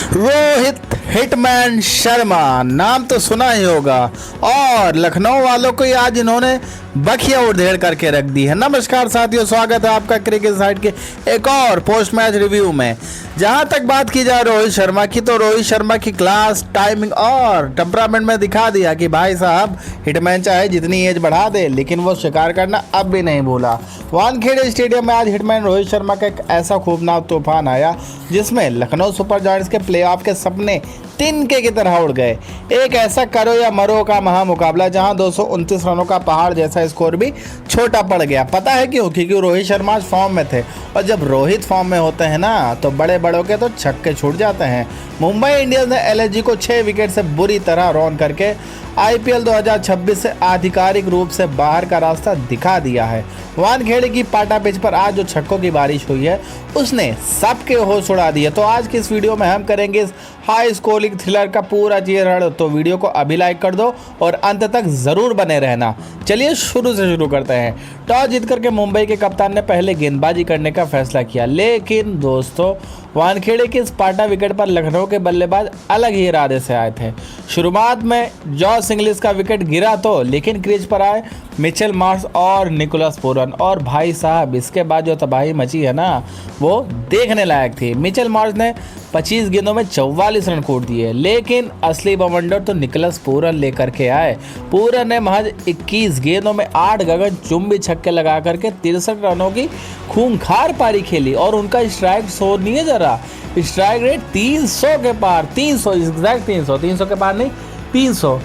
Rohit hitman Sharma नाम तो सुना ही होगा और लखनऊ वालों को आज इन्होंने बखिया उधेड़ करके रख दी है। नमस्कार साथियों, स्वागत है आपका क्रिकेट साइट के एक और पोस्ट मैच रिव्यू में। जहां तक बात की जाए रोहित शर्मा की, तो रोहित शर्मा की क्लास, टाइमिंग और टेम्परामेंट में दिखा दिया कि भाई साहब हिटमैन चाहे जितनी एज बढ़ा दे लेकिन वो शिकार करना अब भी नहीं भूला। वानखेड़े स्टेडियम में आज हिटमैन रोहित शर्मा का एक ऐसा खूबनाक तूफान आया जिसमें लखनऊ सुपर जायंट्स के प्लेऑफ के सपने तिनके की तरह उड़ गए। एक ऐसा करो या मरो का महामुकाबला जहां 229 रनों का पहाड़ जैसा स्कोर भी छोटा पड़ गया। पता है क्यों? क्योंकि रोहित शर्मा फॉर्म में थे और जब रोहित फॉर्म में होते हैं ना तो बड़े बड़ों के तो छक्के छूट जाते हैं। मुंबई इंडियंस ने एलएसजी को 6 विकेट से बुरी तरह रौन करके आईपीएल 2026 से आधिकारिक रूप से बाहर का रास्ता दिखा दिया है। वानखेड़े की पाटा पिच पर आज जो छक्कों की बारिश हुई है उसने सबके होश उड़ा दिए। तो आज की इस वीडियो में हम करेंगे इस हाई स्कोरिंग थ्रिलर का पूरा चीरण। तो वीडियो को अभी लाइक कर दो और अंत तक जरूर बने रहना। चलिए शुरू से शुरू करते हैं। टॉस जीत करके मुंबई के कप्तान ने पहले गेंदबाजी करने का फैसला किया, लेकिन दोस्तों वानखेड़े के इस पाटा विकेट पर लखनऊ के बल्लेबाज अलग ही इरादे से आए थे। शुरुआत में जॉस इंग्लिश का विकेट गिरा तो, लेकिन क्रीज पर आए मिचेल मार्श और निकोलस पूरन और भाई साहब इसके बाद जो तबाही मची है ना वो देखने लायक थी। मिचेल मार्श ने 25 गेंदों में 44 रन कूट दिए, लेकिन असली बवंडर तो निकोलस पूरन लेकर के आए। पूरन ने महज 21 गेंदों में 8 गगनचुंबी छक्के लगा करके 63 रनों की खूंखार पारी खेली और उनका स्ट्राइक शो नहीं है जरा, स्ट्राइक रेट 300 के पार, 300 एग्जैक्ट 300 के पार नहीं 300।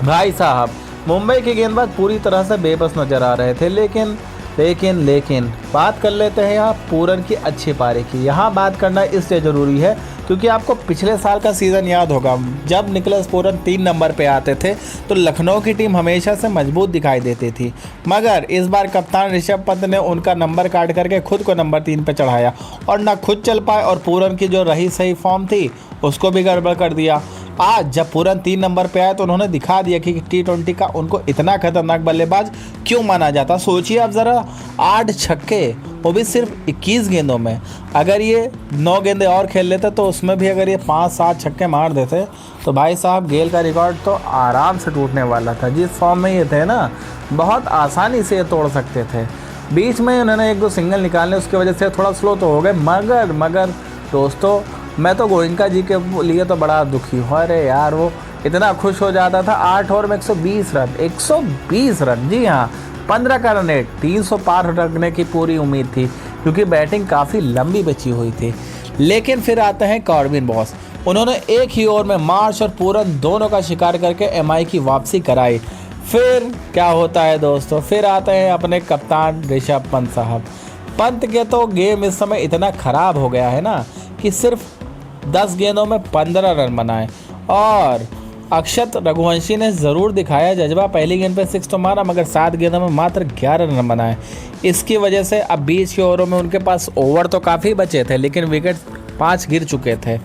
भाई साहब मुंबई के गेंदबाज पूरी तरह से बेबस नजर आ रहे थे, लेकिन बात कर लेते हैं यहाँ पूरन की अच्छी पारी की। यहाँ बात करना इसलिए ज़रूरी है क्योंकि आपको पिछले साल का सीज़न याद होगा, जब निकोलस पूरन 3 नंबर पे आते थे तो लखनऊ की टीम हमेशा से मजबूत दिखाई देती थी। मगर इस बार कप्तान ऋषभ पंत ने उनका नंबर काट करके खुद को नंबर 3 पे चढ़ाया और ना खुद चल पाए और पूरन की जो रही सही फॉर्म थी उसको भी गड़बड़ कर दिया। आज जब पूरन 3 नंबर पे आए तो उन्होंने दिखा दिया कि T20 का उनको इतना खतरनाक बल्लेबाज क्यों माना जाता। सोचिए आप ज़रा, 8 छक्के, वो भी सिर्फ 21 गेंदों में। अगर ये 9 गेंदें और खेल लेते तो उसमें भी अगर ये 5-7 छक्के मार देते तो भाई साहब गेल का रिकॉर्ड तो आराम से टूटने वाला था। जिस फॉर्म में ये थे ना बहुत आसानी से ये तोड़ सकते थे। बीच में उन्होंने 1-2 सिंगल निकालने, उसकी वजह से थोड़ा स्लो तो हो गए। मगर दोस्तों मैं तो गोयनका जी के लिए तो बड़ा दुखी हूँ। अरे यार वो इतना खुश हो जाता था। 8 ओवर में 120 रन, जी हाँ 15 का रन रेट, 300 पार रखने की पूरी उम्मीद थी क्योंकि बैटिंग काफ़ी लंबी बची हुई थी। लेकिन फिर आते हैं कॉर्बिन बॉस, उन्होंने एक ही ओवर में मार्श और पूरन दोनों का शिकार करके एमआई की वापसी कराई। फिर क्या होता है दोस्तों, फिर आते हैं अपने कप्तान ऋषभ पंत साहब। पंत के तो गेम इस समय इतना ख़राब हो गया है ना कि सिर्फ 10 गेंदों में 15 रन बनाए और अक्षत रघुवंशी ने ज़रूर दिखाया जज्बा। पहली गेंद पे 6 तो मारा मगर 7 गेंदों में मात्र 11 रन बनाए। इसकी वजह से अब 20 के ओवरों में उनके पास ओवर तो काफ़ी बचे थे लेकिन विकेट 5 गिर चुके थे।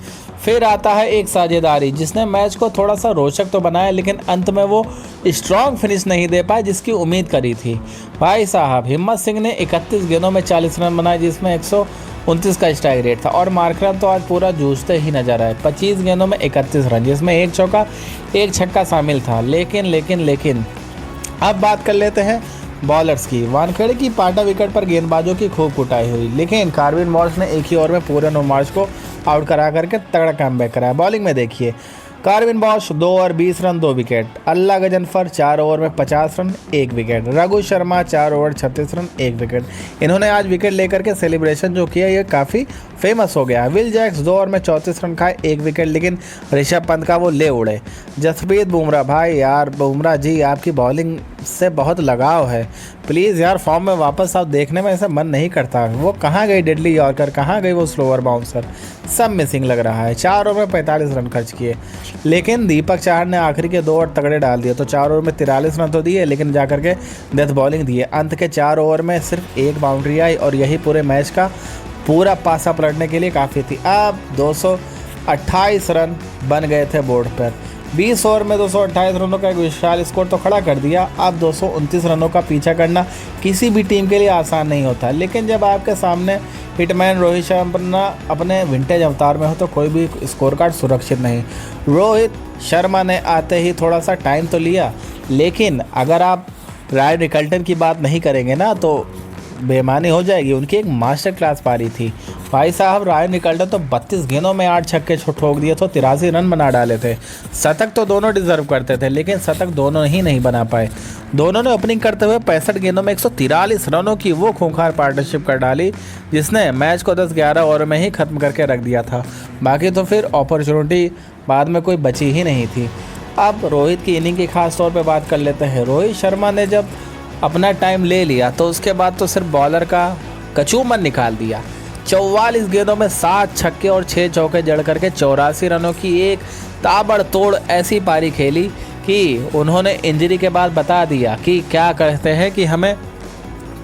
फिर आता है एक साझेदारी जिसने मैच को थोड़ा सा रोचक तो बनाया लेकिन अंत में वो स्ट्रॉन्ग फिनिश नहीं दे पाए जिसकी उम्मीद करी थी। भाई साहब हिम्मत सिंह ने 31 गेंदों में 40 रन बनाए जिसमें 129 का स्ट्राइक रेट था और मार्करम तो आज पूरा जूझते ही नजर आए। 25 गेंदों में 31 रन जिसमें 1 चौका 1 छक्का शामिल था। लेकिन अब बात कर लेते हैं बॉलर्स की। वानखेड़े की पाटा विकेट पर गेंदबाजों की खूब कुटाई हुई, लेकिन कॉर्बिन बॉस ने एक ही ओवर में पूरन और मार्श को आउट करा करके तगड़ा कमबैक कराया। बॉलिंग में देखिए Corbin Bosch 2 over 20 run 2 wicket, Allah Ghazanfar 4 over में 50 run 1 wicket, Raghu Sharma 4 over 36 run 1 wicket. इन्होंने आज विकेट लेकर के सेलिब्रेशन जो किया ये काफ़ी फेमस हो गया। विल जैक्स 2 ओवर में 34 रन खाए 1 विकेट, लेकिन ऋषभ पंत का वो ले उड़े। जसप्रीत बुमराह, भाई यार बुमराह जी आपकी बॉलिंग से बहुत लगाव है, प्लीज़ यार फॉर्म में वापस आप, देखने में ऐसा मन नहीं करता। वो कहाँ गई डेडली यॉर्कर, कहाँ गई वो स्लोअर बाउंसर, सब मिसिंग लग रहा है। 4 ओवर में 45 रन खर्च किए, लेकिन दीपक चाहर ने आखिरी के 2 ओवर तगड़े डाल दिए तो 4 ओवर में 43 रन तो दिए लेकिन जाकर के डेथ बॉलिंग दिए। अंत के 4 ओवर में सिर्फ 1 बाउंड्री आई और यही पूरे मैच का पूरा पासा पलटने के लिए काफ़ी थी। अब 228 रन बन गए थे बोर्ड पर। 20 ओवर में 228 रनों का एक विशाल स्कोर तो खड़ा कर दिया। अब 229 रनों का पीछा करना किसी भी टीम के लिए आसान नहीं होता, लेकिन जब आपके सामने हिटमैन रोहित शर्मा अपने विंटेज अवतार में हो तो कोई भी स्कोर कार्ड सुरक्षित नहीं। रोहित शर्मा ने आते ही थोड़ा सा टाइम तो लिया, लेकिन अगर आप रायन रिकल्टन की बात नहीं करेंगे ना तो बेईमानी हो जाएगी। उनकी एक मास्टर क्लास पारी थी भाई साहब। रायन रिकल्टन तो 32 गेंदों में 8 छक्के ठोक दिए तो 83 रन बना डाले थे। शतक तो दोनों डिजर्व करते थे, लेकिन शतक दोनों ही नहीं बना पाए। दोनों ने ओपनिंग करते हुए 65 गेंदों में 143 रनों की वो खूंखार पार्टनरशिप कर डाली जिसने मैच को 10-11 ओवर में ही खत्म करके रख दिया था। बाकी तो फिर अपॉर्चुनिटी बाद में कोई बची ही नहीं थी। अब रोहित की इनिंग की खास तौर पे बात कर लेते हैं। रोहित शर्मा ने जब अपना टाइम ले लिया तो उसके बाद तो सिर्फ बॉलर का कचूमन निकाल दिया। 44 गेंदों में 7 छक्के और 6 चौके जड़ करके 84 रनों की एक ताबड़तोड़ ऐसी पारी खेली कि उन्होंने इंजरी के बाद बता दिया कि क्या कहते हैं कि हमें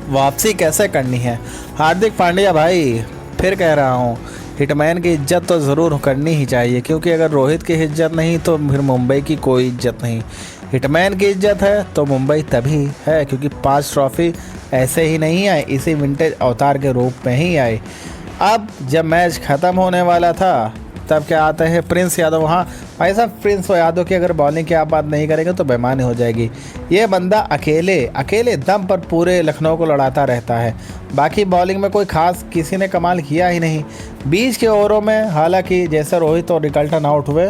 वापसी कैसे करनी है। हार्दिक पांड्या भाई, फिर कह रहा हूँ, हिटमैन की इज्जत तो ज़रूर करनी ही चाहिए, क्योंकि अगर रोहित की इज्जत नहीं तो फिर मुंबई की कोई इज्जत नहीं। हिटमैन की इज्जत है तो मुंबई तभी है क्योंकि 5 ट्रॉफी ऐसे ही नहीं आए, इसी विंटेज अवतार के रूप में ही आए। अब जब मैच ख़त्म होने वाला था तब क्या आते हैं प्रिंस यादव। हाँ भाई साहब, प्रिंस यादव की अगर बॉलिंग की आप बात नहीं करेंगे तो बेईमानी हो जाएगी। ये बंदा अकेले दम पर पूरे लखनऊ को लड़ाता रहता है। बाकी बॉलिंग में कोई खास किसी ने कमाल किया ही नहीं। 20 के ओवरों में हालांकि जैसे रोहित और रिकल्टन आउट हुए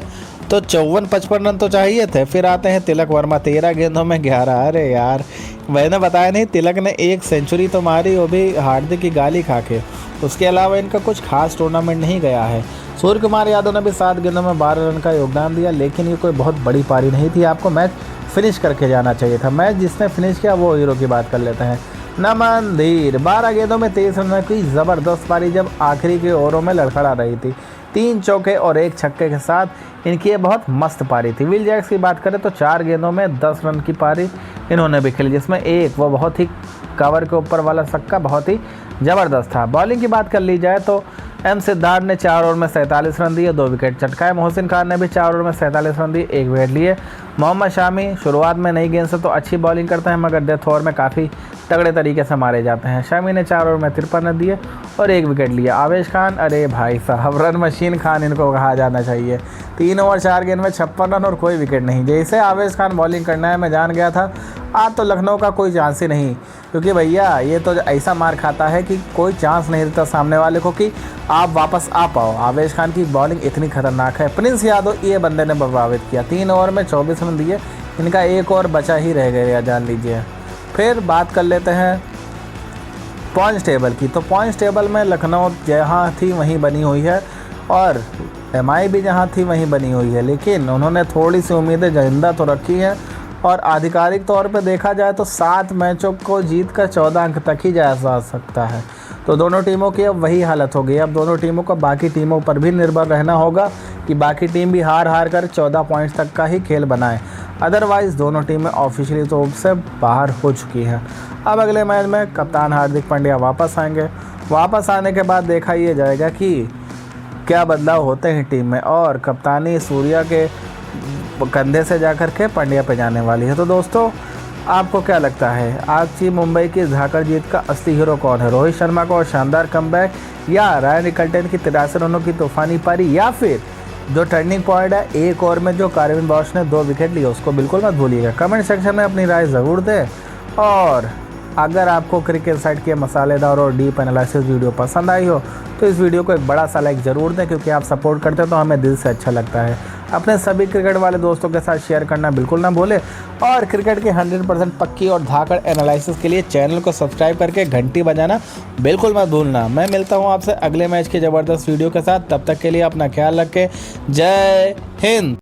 तो 54-55 रन तो चाहिए थे। फिर आते हैं तिलक वर्मा, 13 गेंदों में 11। अरे यार, मैंने बताया नहीं, तिलक ने 1 सेंचुरी तो मारी, वो भी हार्दिक की गाली खा के। उसके अलावा इनका कुछ खास टूर्नामेंट नहीं गया है। सूर्य कुमार यादव ने भी 7 गेंदों में 12 रन का योगदान दिया, लेकिन ये कोई बहुत बड़ी पारी नहीं थी। आपको मैच फिनिश करके जाना चाहिए था। मैच जिसने फिनिश किया वो हीरो की बात कर लेते हैं, नमन धीर। 12 गेंदों में 23 रन की ज़बरदस्त पारी जब आखिरी के ओवरों में लड़खड़ा रही थी। 3 चौके और 1 छक्के के साथ इनकी ये बहुत मस्त पारी थी। विल जैक्स की बात करें तो 4 गेंदों में 10 रन की पारी इन्होंने भी खेली, जिसमें एक वो बहुत ही कवर के ऊपर वाला छक्का बहुत ही ज़बरदस्त था। बॉलिंग की बात कर ली जाए तो एम सिद्धार्थ ने 4 ओवर में 47 रन दिए, 2 विकेट चटकाए। मोहसिन खान ने भी 4 ओवर में 47 रन दिए, 1 विकेट लिए। मोहम्मद शामी शुरुआत में नई गेंद से तो अच्छी बॉलिंग करते हैं, मगर डेथ ओवर में काफ़ी तगड़े तरीके से मारे जाते हैं। शामी ने 4 ओवर में 53 रन दिए और 1 विकेट लिया। आवेश खान, अरे भाई साहब, रन मशीन खान इनको कहा जाना चाहिए। 3 ओवर 4 गेंद में 56 रन और कोई विकेट नहीं। जैसे आवेश खान बॉलिंग करना है मैं जान गया था आज तो लखनऊ का कोई चांस ही नहीं, क्योंकि भैया ये तो ऐसा मार खाता है कि कोई चांस नहीं देता सामने वाले को कि आप वापस आ पाओ। आवेश खान की बॉलिंग इतनी खतरनाक है। प्रिंस यादव ये बंदे ने प्रभावित किया, 3 ओवर में 24 रन दिए, इनका 1 ओवर बचा ही रह गया जान लीजिए। फिर बात कर लेते हैं पॉइंट्स टेबल की। तो पॉइंट्स टेबल में लखनऊ जहाँ थी वहीं बनी हुई है और एमआई भी जहाँ थी वहीं बनी हुई है, लेकिन उन्होंने थोड़ी सी उम्मीदें जिंदा तो रखी हैं और आधिकारिक तौर पे देखा जाए तो 7 मैचों को जीत कर 14 अंक तक ही जाया जा सकता है। तो दोनों टीमों की अब वही हालत हो गई। अब दोनों टीमों को बाकी टीमों पर भी निर्भर रहना होगा कि बाकी टीम भी हार कर 14 पॉइंट्स तक का ही खेल बनाए। अदरवाइज़ दोनों टीमें ऑफिशियली तौर से बाहर हो चुकी हैं। अब अगले मैच में कप्तान हार्दिक पांड्या वापस आएंगे। वापस आने के बाद देखा ये जाएगा कि क्या बदलाव होते हैं टीम में, और कप्तानी सूर्या के कंधे से जाकर के पांड्या पे जाने वाली है। तो दोस्तों, आपको क्या लगता है आज की मुंबई की झाकर जीत का असली हीरो कौन है? रोहित शर्मा को शानदार कमबैक, या रायन रिकल्टन की 83 रनों की तूफानी पारी, या फिर जो टर्निंग पॉइंट है 1 ओवर में जो कार्विन बॉश ने 2 विकेट लिए, उसको बिल्कुल मत भूलिएगा। कमेंट सेक्शन में अपनी राय ज़रूर दें, और अगर आपको क्रिकेट साइड के मसालेदार और डीप एनालिसिस वीडियो पसंद आई हो तो इस वीडियो को एक बड़ा सा लाइक ज़रूर दें, क्योंकि आप सपोर्ट करते हैं तो हमें दिल से अच्छा लगता है। अपने सभी क्रिकेट वाले दोस्तों के साथ शेयर करना बिल्कुल ना भूलें, और क्रिकेट की 100% पक्की और धाकड़ एनालिसिस के लिए चैनल को सब्सक्राइब करके घंटी बजाना बिल्कुल मत भूलना। मैं मिलता हूँ आपसे अगले मैच की ज़बरदस्त वीडियो के साथ, तब तक के लिए अपना ख्याल रखें। जय हिंद।